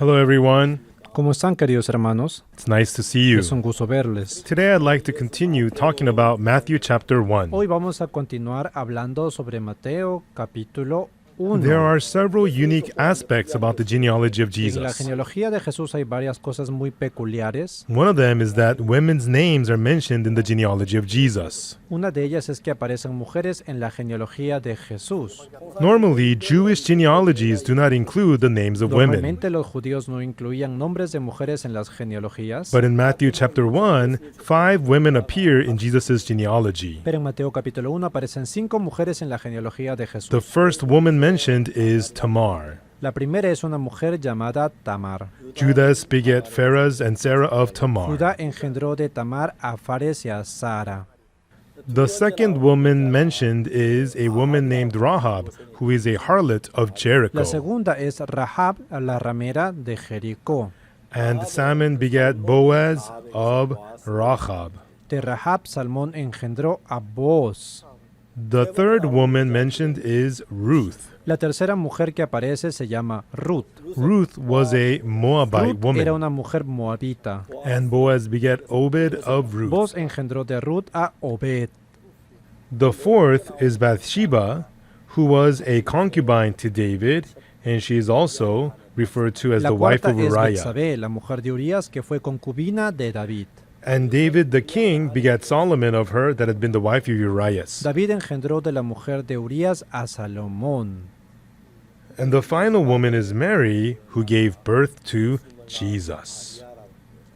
Hello, everyone. ¿Cómo están, queridos hermanos? It's nice to see you. Es un gusto verles. Today, I'd like to continue talking about Matthew chapter 1. Hoy vamos a continuar hablando sobre Mateo capítulo 1. There are several unique aspects about the genealogy of En la Jesus. genealogía de Jesús hay varias cosas muy peculiares. One of them is that women's names are mentioned in the genealogy of Jesus. Una de ellas es que aparecen mujeres en la genealogía de Jesús. Normally, Jewish genealogies do not include the names of women. Normalmente los judíos no incluían nombres de mujeres en las genealogías. But in Matthew chapter 1, 5 women appear in Jesus' genealogy. Pero en Mateo capítulo 1 aparecen 5 mujeres en la genealogía de Jesús. The first woman mentioned is Tamar. La primera es una mujer llamada Tamar. Judas beget Pharez and Sarah of Tamar. Judá engendró de Tamar a Fares y a Sara. The second woman mentioned is a woman named Rahab, who is a harlot of La Jericho. segunda es Rahab, la ramera de Jericó. And Salmon begat Boaz of Rahab. De Rahab, Salmón engendró a Booz. The third woman mentioned is Ruth. La tercera mujer que aparece se llama Ruth. Ruth was a Moabite Ruth era woman. una mujer moabita. And Boaz begat Obed of Ruth. Booz engendró de Ruth a Obed. The fourth is Bathsheba, who was a concubine to David, and she is also referred to as La the wife cuarta of es Uriah. Betsabé, la mujer de Urías, que fue concubina de David. And David the king begat Solomon of her that had been the wife of Uriah. David engendró de la mujer de Urías a Salomón. And the final woman is Mary, who gave birth to Jesus.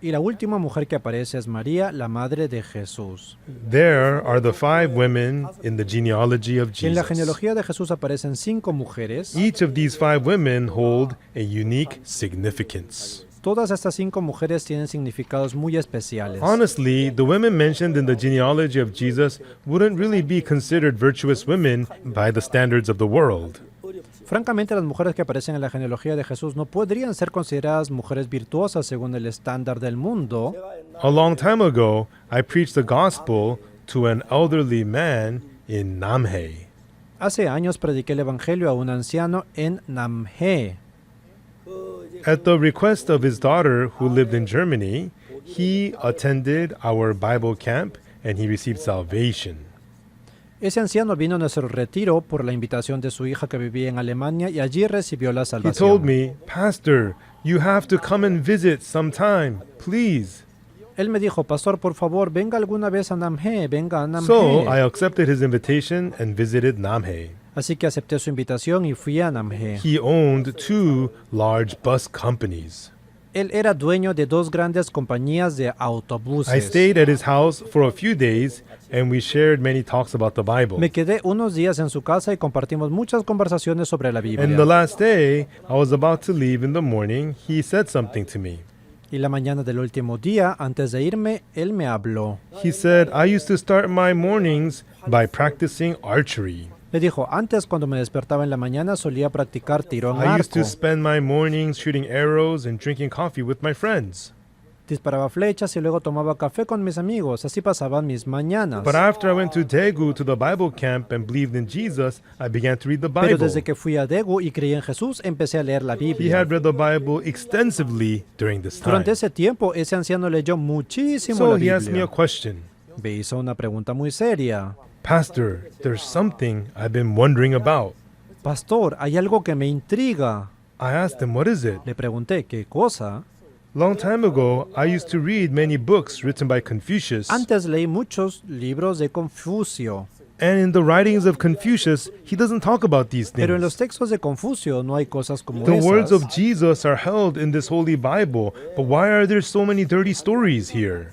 Y la última mujer que aparece es María, la madre de Jesús. There are the 5 women in the genealogy of En la Jesus. genealogía de Jesús aparecen 5 mujeres. Each of these 5 women hold a unique significance. Todas estas 5 mujeres tienen significados muy especiales. Honestly, the women mentioned in the genealogy of Jesus wouldn't really be considered virtuous women by the standards of the world. Francamente, las mujeres que aparecen en la genealogía de Jesús no podrían ser consideradas mujeres virtuosas según el estándar del mundo. A long time ago, I preached the gospel to an elderly man in Namhe. Hace años prediqué el evangelio a un anciano en Namhe. At the request of his daughter who lived in Germany, he attended our Bible camp and he received salvation. Ese anciano vino a nuestro retiro por la invitación de su hija que vivía en Alemania y allí recibió la He told salvación. me, Pastor, you have to come and visit sometime, please. Él me dijo, pastor, por favor, venga alguna vez a Namhe, venga a Namhe. So I accepted his invitation and visited Namhe. Así que acepté su invitación y fui a Namhe. He owned 2 large bus companies. Él era dueño de 2 grandes compañías de autobuses. I stayed at his house for a few days and we shared many talks about the Bible. Me quedé unos días en su casa y compartimos muchas conversaciones sobre la And the Biblia. last day, I was about to leave in the morning, he said something to me. Y la mañana del último día, antes de irme, él me habló. He said, I used to start my mornings by practicing archery. Me dijo, antes cuando me despertaba en la mañana solía practicar tiro en I used arco. to spend my mornings shooting arrows and drinking coffee with my friends. Disparaba flechas y luego tomaba café con mis amigos. Así pasaban mis mañanas. But after I went to Daegu to the Bible camp and believed in Jesus, I began to read the Pero Bible. desde que fui a Daegu y creí en Jesús, empecé a leer la He Biblia. had read the Bible extensively during this time. Durante ese tiempo, ese anciano leyó muchísimo So la he asked me a Biblia. question. Me hizo una pregunta muy seria. Pastor, there's something I've been wondering about. Pastor, hay algo que me intriga. I asked him, what is it? Le pregunté, ¿qué cosa? Long time ago, I used to read many books written by Confucius. Antes leí muchos libros de Confucio, And in the writings of Confucius, he doesn't talk about these pero en los things. textos de Confucio no hay cosas como The words esas. of Jesus are held in this holy Bible, but why are there so many dirty stories here?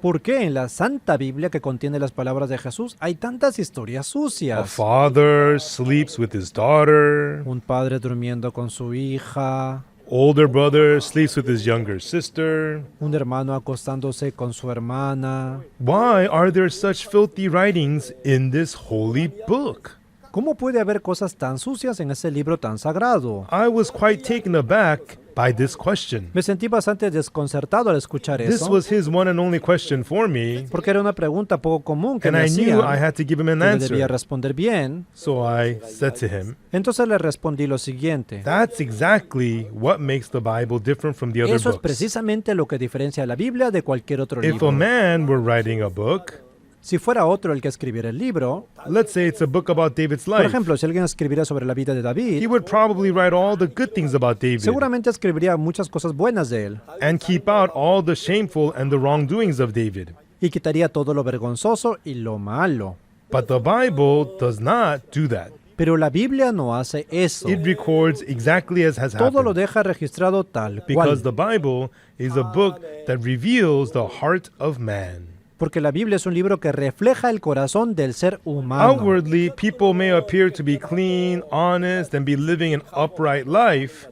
¿Por qué en la Santa Biblia que contiene las palabras de Jesús hay tantas historias A sucias? father sleeps with his daughter. Un padre durmiendo con su hija, Older brother sleeps with his younger sister. un hermano acostándose con su hermana. Why are there such filthy writings in this holy book? ¿Cómo puede haber cosas tan sucias en ese libro tan sagrado? I was quite taken aback by this question. Me sentí bastante desconcertado al escuchar This eso, was his one and only question for me, porque era una pregunta poco común que and me I knew I hacían, had to give him an que le debía answer. responder bien. So I said to him, Entonces le respondí lo siguiente. that's exactly what makes the Bible different from the other Eso es books. precisamente lo que diferencia a la Biblia de cualquier otro If a libro. man were writing a book, Si fuera otro el que escribiera el libro, let's say it's a book about David's por life, ejemplo, si alguien escribiera sobre la vida de he David, would probably write all the good things about David seguramente escribiría muchas cosas buenas de él and keep out all the shameful and the wrongdoings of David. y quitaría todo lo vergonzoso y lo malo. But the Bible does not do that. Pero la Biblia no hace eso. It records exactly as has Todo lo happened. deja registrado tal Because cual. the Bible is a book that reveals the heart of man. Porque la Biblia es un libro que refleja el corazón del ser humano. Outwardly, people may appear to be clean, honest, and be living an upright life.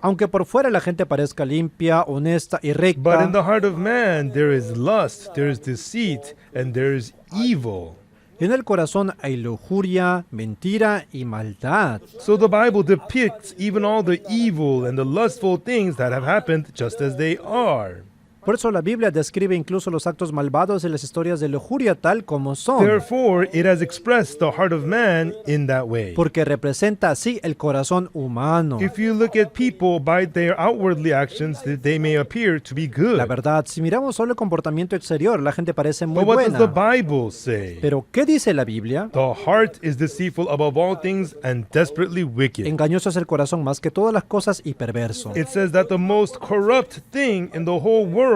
Aunque por fuera la gente parezca limpia, honesta y But in the recta, heart of man, there is lust, there is deceit, and there is evil. en el corazón hay lujuria, mentira y maldad. So the Bible depicts even all the evil and the lustful things that have happened just as they are. Por eso la Biblia describe incluso los actos malvados y las historias de lujuria tal como son, Therefore, it has expressed the heart of man in that way. porque representa así el corazón humano. If you look at people by their outwardly actions, that they may appear to be good. La verdad, si miramos solo el comportamiento exterior, la gente parece muy But what does the buena. Bible say? Pero, ¿qué dice la Biblia? The heart is deceitful above all things and desperately wicked. Engañoso es el corazón más que todas las cosas y perverso. It says that the most corrupt thing in the whole world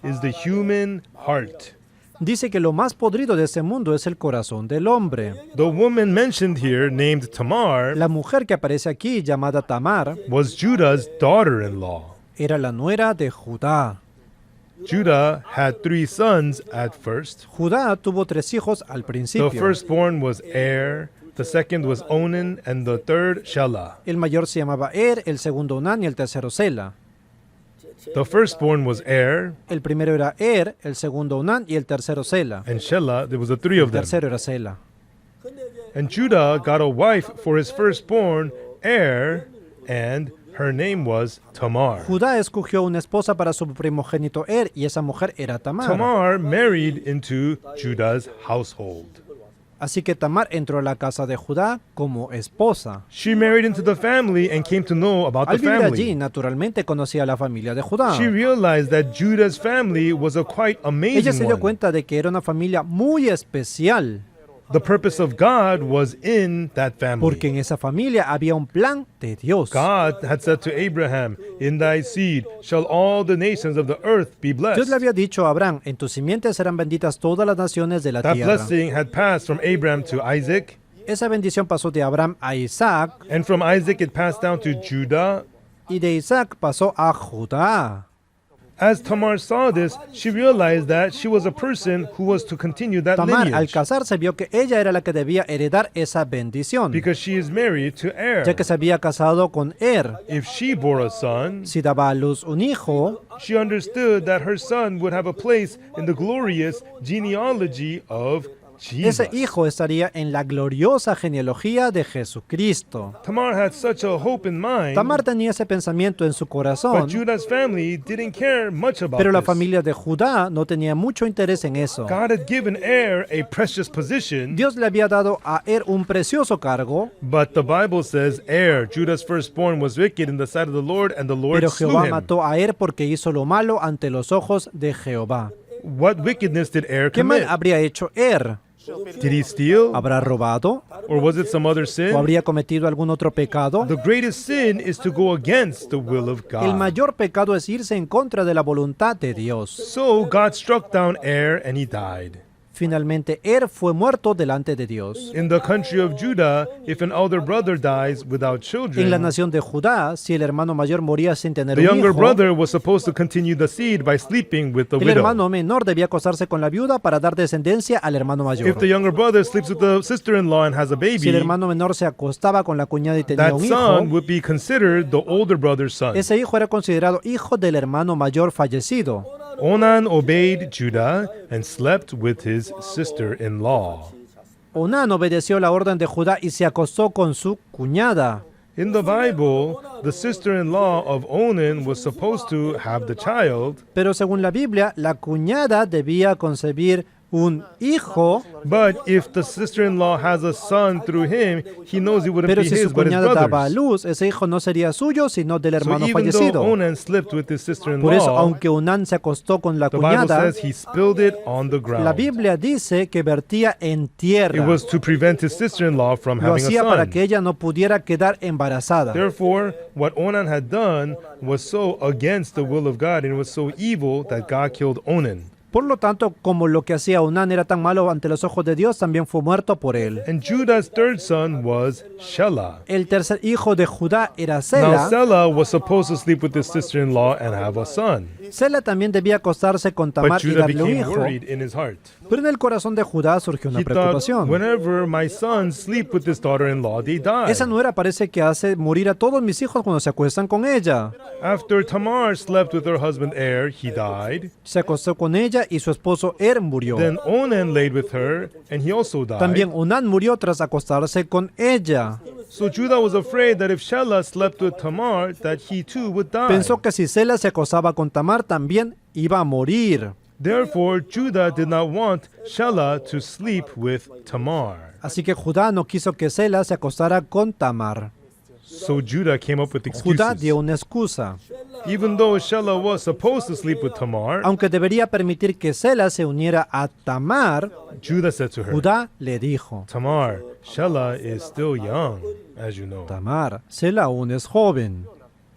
is the human heart. Dice que lo más podrido de este mundo es el corazón del hombre. The woman mentioned here, named Tamar, La mujer que aparece aquí, llamada Tamar, was Judah's daughter-in-law. era la nuera de Judá. Judah had 3 sons at first. Judá tuvo 3 hijos al The principio. firstborn was Er, the second was Onan, and the third Shelah. El mayor se llamaba Er, el segundo Onán y el tercero Sela. The firstborn was Er, El primero era Er, el segundo Onán y el tercero Sela. and Shelah, there was the 3 of El them. tercero era Sela. And Judah got a wife for his firstborn, Er, and her name was Tamar. Judá escogió una esposa para su primogénito Er y esa mujer era Tamar. Tamar married into Judah's household. Así que Tamar entró a la casa de Judá como esposa. She married into the family and came to know about the Al vivir allí, family. naturalmente conocía a la familia de Judá. She realized that Judah's family was a quite Ella amazing se dio one. cuenta de que era una familia muy especial, The purpose of God was in that porque family. en esa familia había un plan de Dios. God had said to Abraham, "In thy seed shall all the nations of the earth be Dios blessed." le había dicho a Abraham, en tus simientes serán benditas todas las naciones de la That tierra. blessing had passed from Abraham to Isaac, Esa bendición pasó de Abraham a Isaac and from Isaac it passed down to Judah. y de Isaac pasó a Judá. As Tamar saw this, she realized that she was a person who was to continue that Tamar, al lineage, casarse, vio que ella era la que debía heredar esa bendición, because she is married to Er. ya que se había casado con Er. If she bore a son, Si daba a luz un hijo, she understood that her son would have a place in the glorious genealogy of Jesus. ese hijo estaría en la gloriosa genealogía de Jesucristo. Tamar had such a hope in mind, Tamar tenía ese pensamiento en su corazón, but Judah's family didn't care much about pero la this. familia de Judá no tenía mucho interés en eso. God had given Er a precious position, Dios le había dado a Er un precioso cargo, but the Bible says Er, Judah's firstborn, was wicked in the sight of the Lord, and the Lord pero slew Jehová him. mató a Er porque hizo lo malo ante los ojos de Jehová. What wickedness did Er ¿Qué mal commit? habría hecho Er? Did he steal? ¿Habrá robado? Or was it some other sin? ¿O habría cometido algún otro pecado? The greatest sin is to go against the will of El God. mayor pecado es irse en contra de la voluntad de Dios. So God struck down Er and he died. Finalmente, Er fue muerto delante de Dios. In the country of Judah, if an elder brother dies without En la children, nación de Judá, si el hermano mayor moría sin tener the un younger hijo, brother was supposed to continue the seed by sleeping with the el widow. hermano menor debía casarse con la viuda para dar descendencia al hermano mayor. If the younger brother sleeps with the sister-in-law and has a Si el baby, hermano menor se acostaba con la cuñada y tenía that un son hijo, would be considered the older brother's son. ese hijo era considerado hijo del hermano mayor fallecido. Onan obeyed Judah and slept with his sister-in-law. Onán obedeció la orden de Judá y se acostó con su cuñada. In the Bible, the sister-in-law of Onan was supposed to have the child, Pero según la Biblia, la cuñada debía concebir un hijo, but if the sister-in-law has a son through him, he knows it wouldn't pero be si su his but his cuñada daba a brother's. luz, ese hijo no sería suyo, sino del So hermano even though fallecido. Onan slept with his Por eso, sister-in-law, aunque Onán se acostó con la the Bible cuñada, says he spilled it on the la ground. Biblia dice que vertía en It tierra. was to prevent his sister-in-law from Lo having a hacía para son. que ella no pudiera quedar embarazada. Therefore, what Onan had done was so against the will of God, and it was so evil that God killed Onan. Por lo tanto, como lo que hacía Onán era tan malo ante los ojos de Dios, también fue muerto por él. And Judah's third son was Shelah. El tercer hijo de Judá era Now, Sela. Selah was supposed to sleep with his sister-in-law and have a son. Sela también debía acostarse con But Tamar y Judah darle un became hijo. worried in his heart. Pero en el corazón de Judá surgió una He thought, preocupación. whenever my sons sleep with this daughter-in-law, they die. Esa nuera parece que hace morir a todos mis hijos cuando se acuestan con ella. After Tamar slept with her husband Er, he died. Se acostó con ella y su esposo Er murió. Then Onan laid with her, and he also died. También Onán murió tras acostarse con ella. So Judah was afraid that if Shelah slept with Tamar, that he too would die. Pensó que si Sela se acostaba con Tamar, también iba a morir. Therefore, Judah did not want Shelah to sleep with Tamar. Así que Judá no quiso que Sela se acostara con Tamar. So Judah came up with Judá excuses. dio una excusa. Even though Shelah was supposed to sleep with Tamar, Aunque debería permitir que Sela se uniera a Tamar, Judah said to her, Judá le dijo, Tamar, Shelah is still young, as you know. Tamar, Sela aún es joven.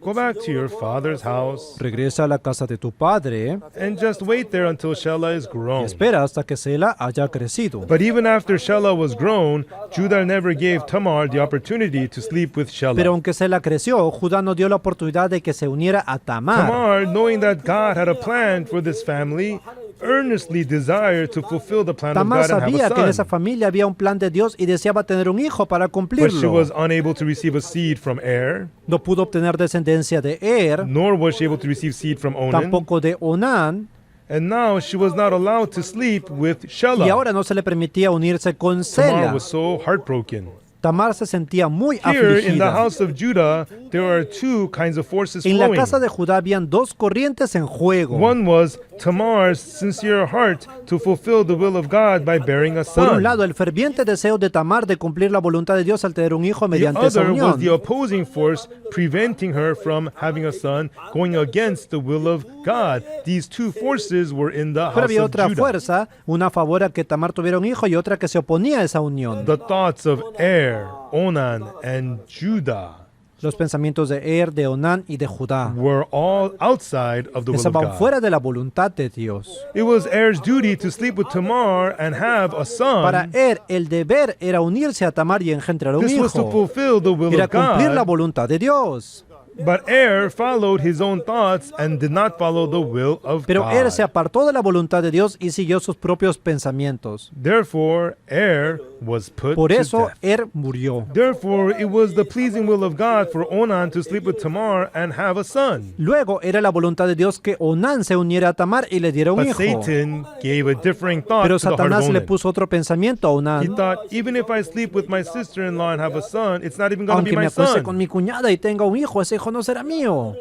Go back to your father's house Regresa a la casa de tu padre and just wait there until Shelah is y grown. espera hasta que Sela haya crecido. But even after Shelah was grown, Judah never gave Tamar the opportunity to sleep with Pero Shelah. aunque Sela creció, Judá no dio la oportunidad de que se uniera a Tamar. Tamar, knowing that God had a plan for this family, earnestly desired to fulfill the plan of Tamar God and sabía que en have esa a son. familia había un plan de Dios y deseaba tener un hijo para But she cumplirlo. was unable to receive a seed from Er, No pudo obtener descendencia de Er, nor was she able to receive seed from Onan. tampoco de Onán, And now she was not allowed to sleep with y Shelah. ahora no se le permitía unirse con Tamar Sela. was so heartbroken. Tamar se sentía muy Here in the afligida. house of Judah, there are two kinds of forces En la flowing. casa de Judá habían dos corrientes en juego. One was Tamar's sincere heart to fulfill the will of God by bearing a Por un son. lado, el ferviente deseo de Tamar de cumplir la voluntad de Dios al tener un hijo The mediante esa other was the unión. opposing force preventing her from having a son, going against the will of God. These two forces were in the Pero house había of otra Judah. fuerza, una a favor a que Tamar tuviera un hijo y otra que se oponía a esa unión. The thoughts of Er, Onan, and Judah Los pensamientos de Er, de Onán y de Judá were all outside of the will of estaban God. fuera de la voluntad de Dios. It was Er's duty to sleep with Tamar and have a Para son. Er, el deber era unirse a Tamar y engendrar un This was to hijo. fulfill the will Era of cumplir la God. voluntad de Dios. But Er followed his own thoughts and did not follow the will of Pero God. Er se apartó de la voluntad de Dios y siguió sus propios pensamientos. Therefore, Er was put Por to eso, death. Er murió. Therefore, it was the pleasing will of God for Onan to sleep with Tamar and have a son. Luego era la voluntad de Dios que Onán se uniera a Tamar y le diera un But hijo. Satan gave a differing thought Pero to the heart of Satanás le Onan. puso otro pensamiento a He Onán. thought, even if I sleep with my sister-in-law and have a son, it's not even going to be Aunque me my acueste con son. mi cuñada y tenga un hijo, ese hijo no será mío.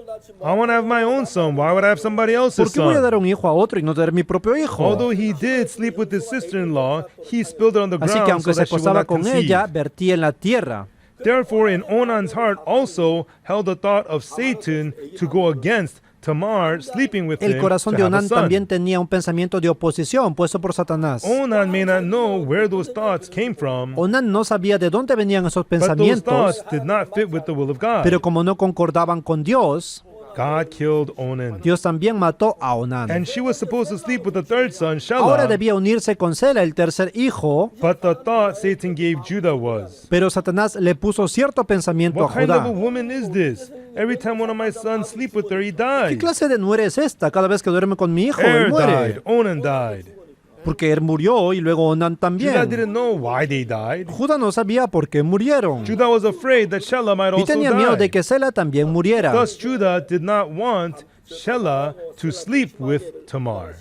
I want to have my own son. Why would I have somebody ¿Por else's qué voy a son? dar un hijo a otro y no tener mi propio hijo? Although he did sleep with his sister-in-law, he spilled it on the Así que ground so aunque se that she would acostaba not con conceive. ella, vertía en la tierra. Therefore, in Onan's heart also held the thought of Satan to go against Tamar, sleeping with El him corazón to de have a Onán son. también tenía un pensamiento de oposición puesto por Satanás. Onan may not know where those thoughts came from, Onán no sabía de dónde venían esos but those pensamientos, thoughts did not fit with the will of God. pero como no concordaban con Dios, God killed Onan. Dios también mató a Onán. And she was supposed to sleep with the third son, Ahora Shelah, debía unirse con Sela, el tercer hijo, but the thought Satan gave Judah was, pero Satanás le puso cierto pensamiento a what kind of a Judá. woman is this? Every time one of my sons sleep with her, he ¿Qué dies. clase de nuera es esta? Cada vez que duerme con mi hijo, él Er muere. died, Onan died. Porque él murió y luego Onán Judah también. didn't know why they died. Judá no sabía por qué murieron. Judah was afraid that Shelah might Y also tenía miedo de die. que Sela también muriera. Thus, Judah did not want Shelah to sleep with Tamar.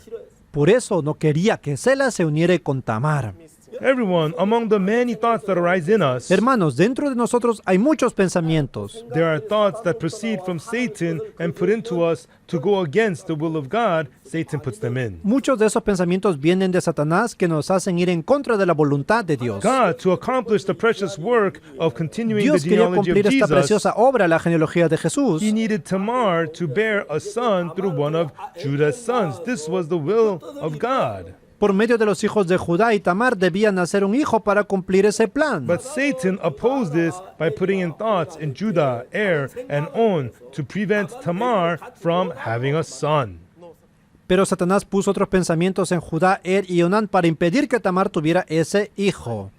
Por eso no quería que Sela se uniera con Tamar. Everyone, among the many thoughts that arise in us, Hermanos, dentro de nosotros hay muchos pensamientos. there are thoughts that proceed from Satan and put into us to go against the will of God. Satan puts them in. Muchos de esos pensamientos vienen de Satanás que nos hacen ir en contra de la voluntad de Dios. God, to accomplish the precious work of continuing Dios the quería genealogy of cumplir esta Jesus, preciosa obra, la genealogía de Jesús. He needed Tamar to bear a son through one of Judah's sons. This was the will of God. Por medio de los hijos de Judá y Tamar debía nacer un hijo para cumplir ese plan. But Satan opposed this by putting in thoughts in Judah, Er, and On to prevent Tamar from having a son. Pero Satanás puso otros pensamientos en Judá, y Onán para impedir que Tamar tuviera ese hijo.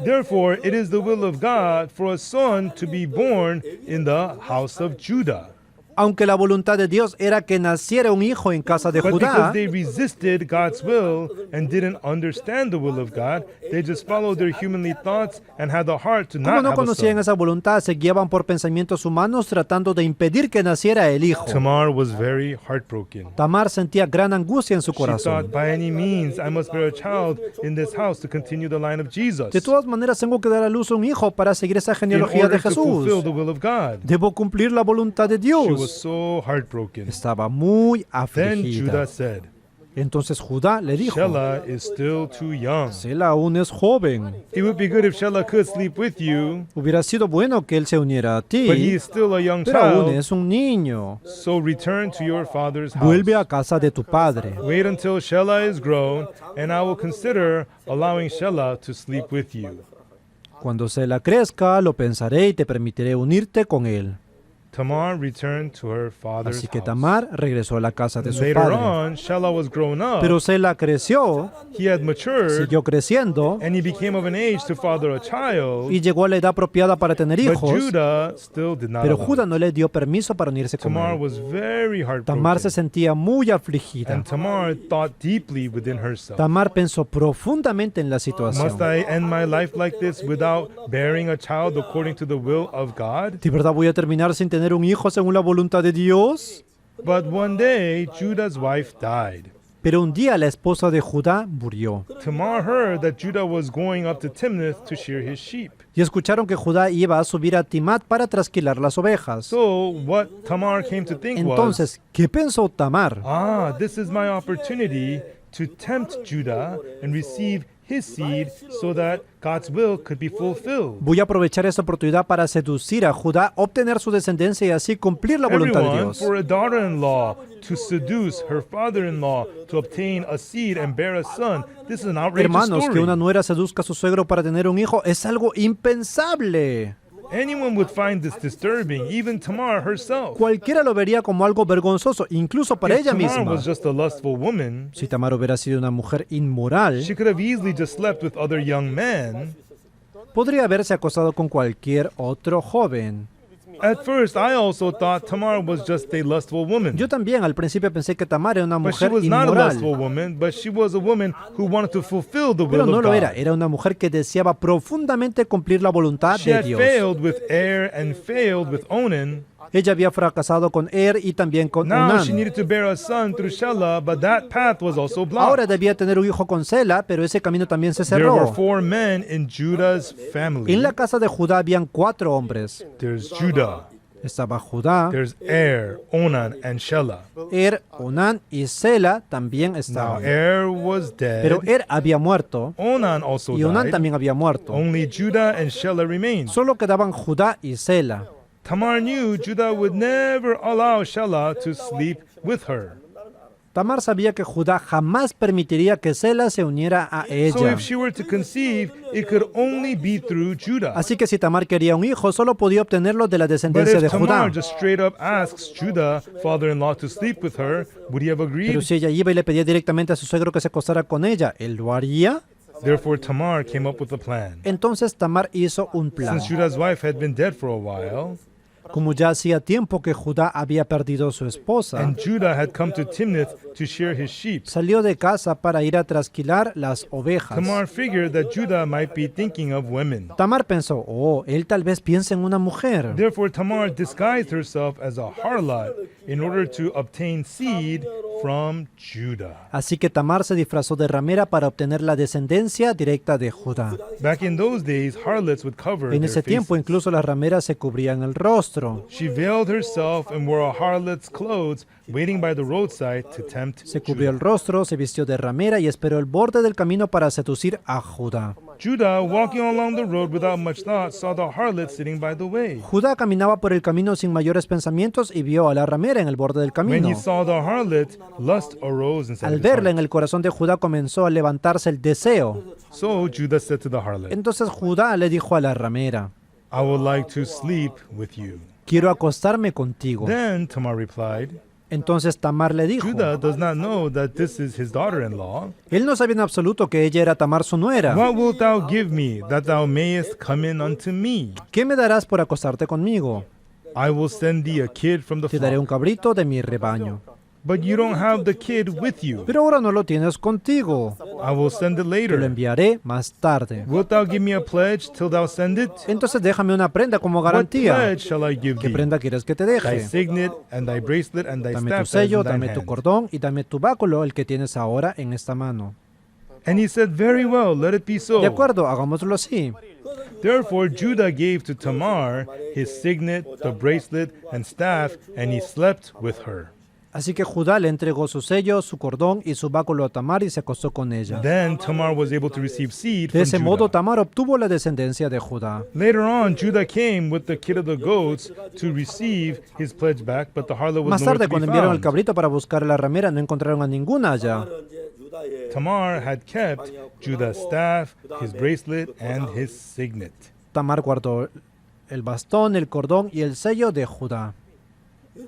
Therefore, it is the will of God for a son to be born in the house of Judah. Aunque la voluntad de Dios era que naciera un hijo en casa de But Judá, because they resisted God's will and didn't understand the will of God, they just followed their humanly thoughts and had the heart to como not no have a conocían son. esa voluntad, se guiaban por pensamientos humanos tratando de impedir que naciera el hijo. Tamar was very heartbroken. Tamar sentía gran angustia en su She thought, corazón. by any means, I must bear a child in this house to continue the line of Jesus, De todas maneras, tengo que dar a luz un hijo para seguir esa in genealogía order de to fulfill Jesús. the will of God. Debo cumplir la voluntad de She was Dios. so heartbroken. Estaba muy Then Judah afligida. said, Entonces Judá le dijo, Shelah is still too young. Sela aún es joven. It would be good if Shelah could sleep with you, Hubiera sido bueno que él se uniera a but he ti, is still a young pero aún child, es un niño. so return to your father's house. Vuelve a casa de tu padre. Wait until Shelah is grown, and I will consider allowing Shelah to sleep with you. Cuando Sela crezca, lo pensaré y te permitiré unirte con él. Tamar returned to her father's Así que house. Tamar regresó a la casa de su Later padre. on, Shelah was grown up. Pero Sela creció, He had matured, siguió creciendo and he became of an age to father a child. y llegó a la edad apropiada para tener But hijos. Judah still did not Pero allow Judá it. no le dio permiso para unirse con Tamar él. was very Tamar se heartbroken, sentía muy afligida. and Tamar thought deeply within herself. Tamar pensó profundamente en la situación. Must I end my life like this without bearing a child according to the will of God? ¿De verdad voy a terminar sin tener un hijo según la voluntad de Dios? But one day, Judah's wife died. Pero un día la esposa de Judá murió. Tamar heard that Judah was going up to Timnath to shear his sheep. Y escucharon que Judá iba a subir a Timat para trasquilar las ovejas. So what Tamar came to think was, Entonces, ¿qué pensó Tamar? this is my opportunity to tempt Judah and receive his seed so that God's will could be fulfilled. Voy a aprovechar esa oportunidad para seducir a Judá, obtener su descendencia y así cumplir la voluntad de Everyone, Dios. for a daughter-in-law to seduce her father-in-law to obtain a seed and bear a son, this is an outrageous Hermanos, que una story. nuera seduzca a su suegro para tener un hijo es algo impensable. Anyone would find this disturbing, even Tamar herself. Cualquiera lo vería como algo vergonzoso, incluso para If ella Tamar misma. was just a lustful woman, Si Tamar hubiera sido una mujer inmoral, she could have easily just slept with other young men. podría haberse acostado con cualquier otro joven. At first, I also thought Tamar was just a lustful woman. Yo también al principio pensé que Tamar era una But she mujer was not a lustful inmoral, woman, but she was a woman who wanted to fulfill the pero will no of lo era. God. Era una mujer que deseaba profundamente cumplir la voluntad She de had Dios. failed with Er and failed with Onan. Ella había fracasado con y también con Now she Onán. needed to bear a son through Shelah, but that path was also Ahora blocked. debía tener un hijo con Sela, pero ese camino también se There were cerró. 4 men in Judah's family. En la casa de Judá habían 4 hombres. There's Judah, Estaba Judá, there's Er, Onan, and Shelah. Onán y Sela también Now estaban. Er was dead. Pero había muerto Onan also y Onán died. también había muerto. Only Judah and Shelah remained. Solo quedaban Judá y Sela. Tamar knew Judah would never allow Shelah to sleep with her. Tamar sabía que Judá jamás permitiría que Sela se uniera a So ella. if she were to conceive, it could only be through Judah. Así que si Tamar quería un hijo, solo podía obtenerlo de la But descendencia de if Judá. Tamar just straight up asks Judah, father-in-law, to sleep with her, would he have agreed? Pero si ella iba y le pedía directamente a su suegro que se acostara con ella, ¿él lo haría? Therefore, Tamar came up with a plan. Entonces Tamar hizo un plan. Since Judah's wife had been dead for a while, Como ya hacía tiempo que Judá había perdido a su esposa, and Judah had come to Timnath to shear his sheep, salió de casa para ir a trasquilar las ovejas. Tamar figured that Judah might be thinking of women. Tamar pensó, él tal vez piense en una mujer. Therefore, Tamar disguised herself as a harlot in order to obtain seed from Judah. Así que Tamar se disfrazó de ramera para obtener la descendencia directa de Judá. Back in those days, harlots would cover En their ese tiempo faces. incluso las rameras se cubrían el rostro. She veiled herself and wore a harlot's clothes, waiting by the roadside to tempt Se cubrió el Judah. rostro, se vistió de ramera y esperó el borde del camino para seducir a Judá. Judah, walking along the road without much thought, saw the harlot sitting by the way. Judá caminaba por el camino sin mayores pensamientos y vio a la ramera en el borde del When camino. he saw the harlot, lust arose inside Al his verla en heart. el corazón de Judá comenzó a levantarse el deseo. So Judah said to the harlot, Entonces Judá le dijo a la ramera, I would like to sleep with you. quiero acostarme contigo. Then Tamar replied, Entonces Tamar le dijo, Judah does not know that this is his daughter-in-law. él no sabía en absoluto que ella era Tamar su nuera. What wilt thou give me, that thou mayest come in unto me? ¿Qué me darás por acostarte conmigo? I will send thee a kid from the Te daré un flock. cabrito de mi rebaño. But you don't have the kid with you. Pero ahora no lo tienes contigo. I will send it Te lo later. enviaré más tarde. Wilt thou give me a pledge till thou send it? Entonces déjame una prenda como What garantía. pledge shall I give ¿Qué thee? prenda quieres que te Thy deje? signet, and thy bracelet, and thy Dame tu staff that is sello, in thine dame tu hand. cordón y dame tu báculo, el que tienes ahora en esta mano. And he said, Very well, let it be so. De acuerdo, hagámoslo así. Therefore Judah gave to Tamar his signet, the bracelet, and staff, and he slept with her. Así que Judá le entregó su sello, su cordón y su báculo a Tamar y se acostó con ella. Then Tamar was able to receive seed De from ese modo, Judah. Tamar obtuvo la descendencia de Judá. Later on, Judah came with the kid of the goats to receive his pledge back, but the harlot was Más nowhere tarde, to be cuando enviaron al found. cabrito para buscar a la ramera, no encontraron a ninguna allá. Tamar had kept Judah's staff, his bracelet, and his signet. Tamar guardó el bastón, el cordón y el sello de Judá.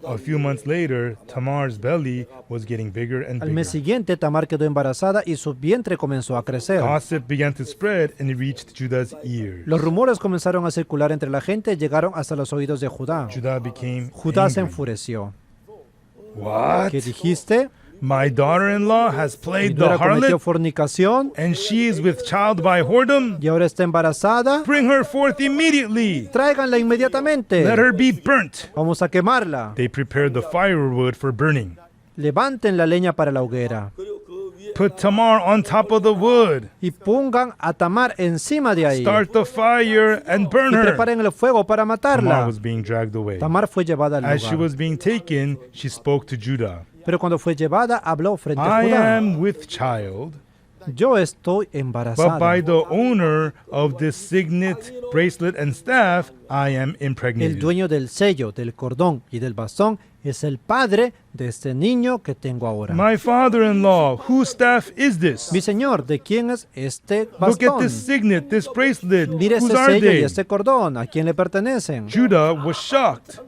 A few months later, Tamar's belly was getting bigger and Al mes bigger. siguiente, Tamar quedó embarazada y su vientre comenzó a crecer. Gossip began to spread and it reached Judah's ears. Los rumores comenzaron a circular entre la gente y llegaron hasta los oídos de Judá. Judah became Judá se angry. enfureció. What? ¿Qué dijiste? My daughter-in-law has Mi played the nuera cometió harlot, fornicación and she is with child by whoredom? y ahora está embarazada. Bring her forth immediately. Tráiganla inmediatamente. Let her be burnt. Vamos a quemarla. They prepared the firewood for burning. Levanten la leña para la hoguera Put Tamar on top of the wood. y pongan a Tamar encima de ahí Start the fire and burn y her. preparen el fuego para Tamar matarla. was being dragged away. Tamar fue llevada al As she lugar, was being taken, she spoke to Judah. pero cuando fue llevada habló frente a I Judá. am with child, Yo estoy but by embarazada. the owner of this signet, bracelet, and staff, I am El impregnated. dueño del sello, del cordón y del bastón es el padre de este niño que tengo ahora. My father-in-law, whose staff is this? Mi señor, ¿de quién es este Look at bastón? this signet, this bracelet. Mire Whose este are sello y they? este cordón. ¿A quién le pertenecen? Judah was shocked.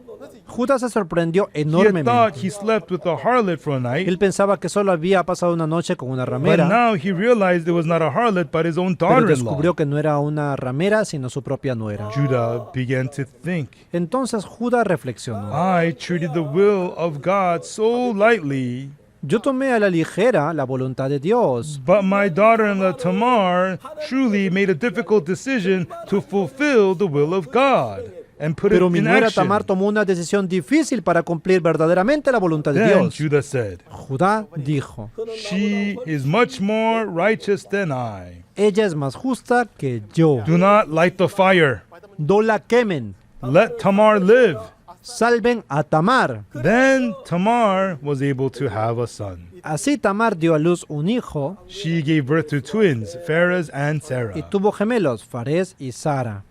Judá se sorprendió He had thought enormemente. he slept with a harlot for a night, Él pensaba que solo había pasado una noche con una but ramera, now he realized it was not a harlot, but his own pero daughter-in-law. descubrió que no era una ramera, sino su propia nuera. Judah began to think, Entonces Judá reflexionó. I treated the will of God so lightly, Yo tomé a la ligera la voluntad de Dios, but my daughter-in-law Tamar truly made a difficult decision to fulfill the will of God and put pero it mi in nuera action. Tamar tomó una decisión difícil para cumplir verdaderamente la voluntad de Then Dios. Judah said, Judá dijo, she is much more righteous than I. ella es más justa que yo. Do not light the fire. No la quemen, Let Tamar live. salven a Tamar. Then Tamar was able to have a son. Así Tamar dio a luz un hijo She gave birth to twins, Pharez and y Sarah. tuvo gemelos, Farés y Sara.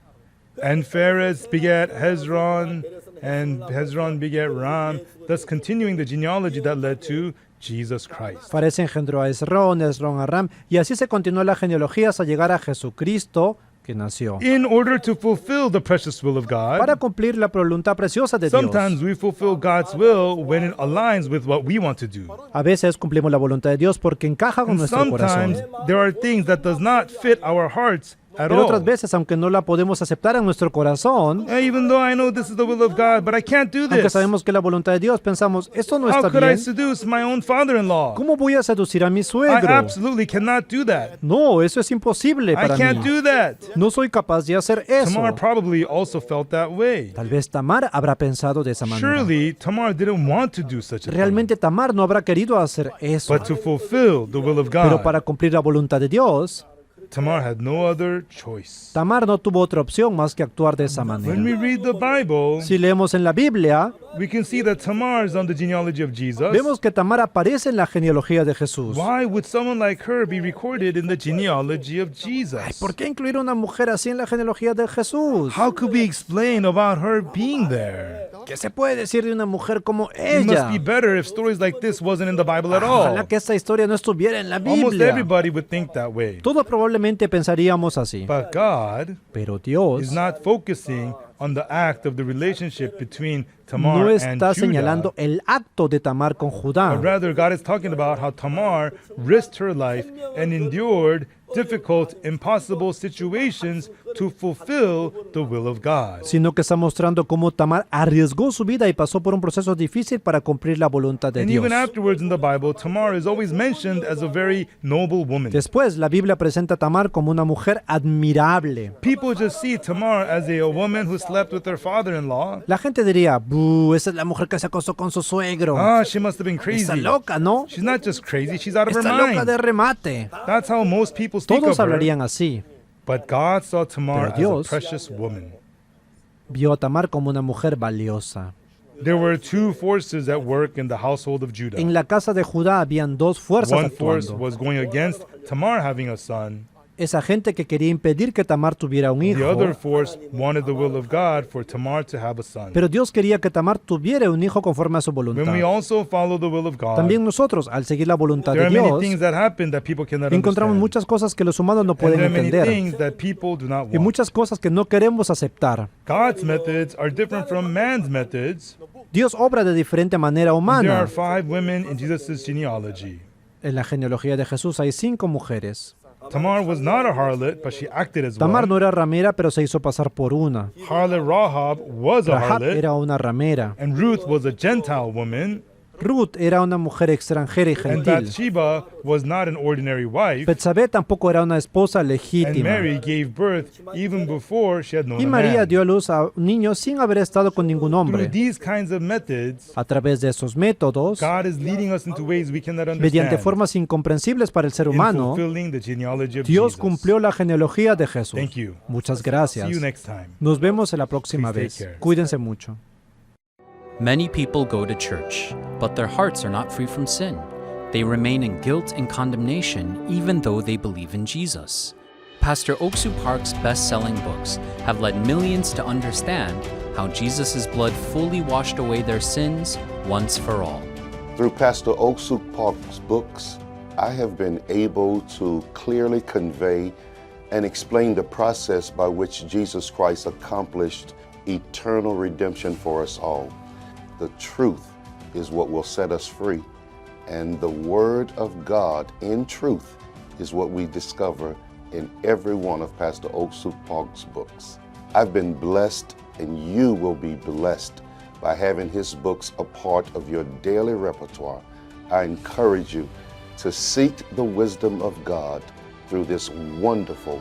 And Pharez begat Hezron, and Hezron begat Ram, thus continuing the genealogy that led to Jesus Christ. Farés engendró a Esrón, Esrón a Ram, y así se continuó la genealogía hasta llegar a Jesucristo, que nació. In order to fulfill the precious will of Para God, cumplir la voluntad preciosa de Dios. sometimes we fulfill God's will when it aligns with what we want to do. A veces cumplimos la voluntad de Dios porque encaja con And nuestro corazón. sometimes there are things that does not fit our hearts at Pero all. otras veces, aunque no la podemos aceptar en nuestro corazón, Even though I know this is the will of God, but I can't do aunque this. sabemos que es la voluntad de Dios, pensamos, esto no How está could I bien. seduce my own father-in-law? ¿Cómo voy a seducir a mi I suegro? absolutely cannot do that. No, eso es imposible I para can't mí. do that. No soy capaz de hacer eso. Tamar probably also felt that way. Tal vez Tamar habrá pensado de esa manera. Surely Tamar didn't want to do such a thing. Realmente Tamar no habrá querido hacer eso. But to fulfill the will of Pero God, para cumplir la voluntad de Dios, Tamar had no other choice. Tamar no tuvo otra opción más que actuar de esa When manera. we read the Bible, Si leemos en la Biblia, we can see that Tamar is on the genealogy of Jesus. vemos que Tamar aparece en la genealogía de Jesús. Why would someone like her be recorded in the genealogy of Jesus? ¿Por qué incluir a una mujer así en la genealogía de Jesús? How could we explain about her being there? ¿Qué se puede decir de una mujer como It must ella? be better if stories like this wasn't in the Bible at all. Ojalá que esta historia no estuviera en la Almost Biblia. everybody would think that way. Todos probablemente pensaríamos así. But God Pero Dios is not focusing on the act of the relationship between no Tamar and está Judah. señalando el acto de Tamar con Judá. But rather, God is talking about how Tamar risked her life and endured difficult, impossible situations to fulfill the will of God. Sino que está mostrando cómo Tamar arriesgó su vida y pasó por un proceso difícil para cumplir la voluntad de And Dios. even afterwards in the Bible, Tamar is always mentioned as a very noble woman. Después, la Biblia presenta a Tamar como una mujer admirable. People just see Tamar as a woman who slept with her father-in-law. La gente diría, "Buh, esa es la mujer que se acostó con su suegro. Ah, she must have been Está crazy. loca, ¿no? She's not just crazy, she's out of her Está loca mind. de remate." That's how most people speak Todos of her. hablarían así. But God saw Tamar Pero Dios as a precious woman. Vio a Tamar como una mujer valiosa. There were two forces at work in the household of Judah. En la casa de Judá habían dos fuerzas One force actuando. was going against Tamar having a son. Esa gente que quería impedir que Tamar tuviera un The hijo. other force wanted the will of God for Tamar to have a son. Pero Dios quería que Tamar tuviera un hijo conforme a su When we voluntad. also follow the will of God, También nosotros, al seguir la voluntad there de are many Dios, things that happen that people cannot encontramos understand. muchas cosas que los humanos no And pueden there are many entender things that people do not y want. muchas cosas que no queremos aceptar. God's methods are different from man's methods. Dios obra de diferente manera There humana. are 5 women in Jesus' genealogy. En la genealogía de Jesús hay 5 mujeres. Tamar was not a harlot, but she acted as Tamar one. no era ramera, pero se hizo pasar por una. Harlot Rahab was a Rahab harlot, era una ramera. and Ruth was a Gentile woman, Ruth era una mujer extranjera y and gentil. Bathsheba was not an ordinary wife, Betsabé tampoco era una esposa and legítima. Mary gave birth even before she had known Y a María man. dio a luz a un niño sin haber estado con ningún Through hombre. these kinds of methods, A través de esos métodos, God is leading us into ways we cannot mediante understand formas incomprensibles para el ser in humano, fulfilling the genealogy of Dios Jesus. cumplió la genealogía de Jesús. Thank you. Muchas See gracias. you next time. Nos vemos en la próxima Please vez. take care. Cuídense mucho. Many people go to church, but their hearts are not free from sin. They remain in guilt and condemnation even though they believe in Jesus. Pastor Oksu Park's best-selling books have led millions to understand how Jesus' blood fully washed away their sins once for all. Through Pastor Oksuk Park's books, I have been able to clearly convey and explain the process by which Jesus Christ accomplished eternal redemption for us all. The truth is what will set us free, and the Word of God in truth is what we discover in every one of Pastor Oksuk Park's books. I've been blessed, and you will be blessed by having his books a part of your daily repertoire. I encourage you to seek the wisdom of God through this wonderful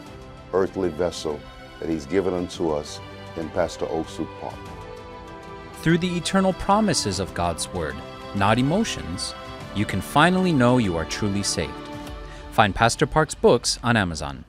earthly vessel that he's given unto us in Pastor Oksuk Park. Through the eternal promises of God's Word, not emotions, you can finally know you are truly saved. Find Pastor Park's books on Amazon.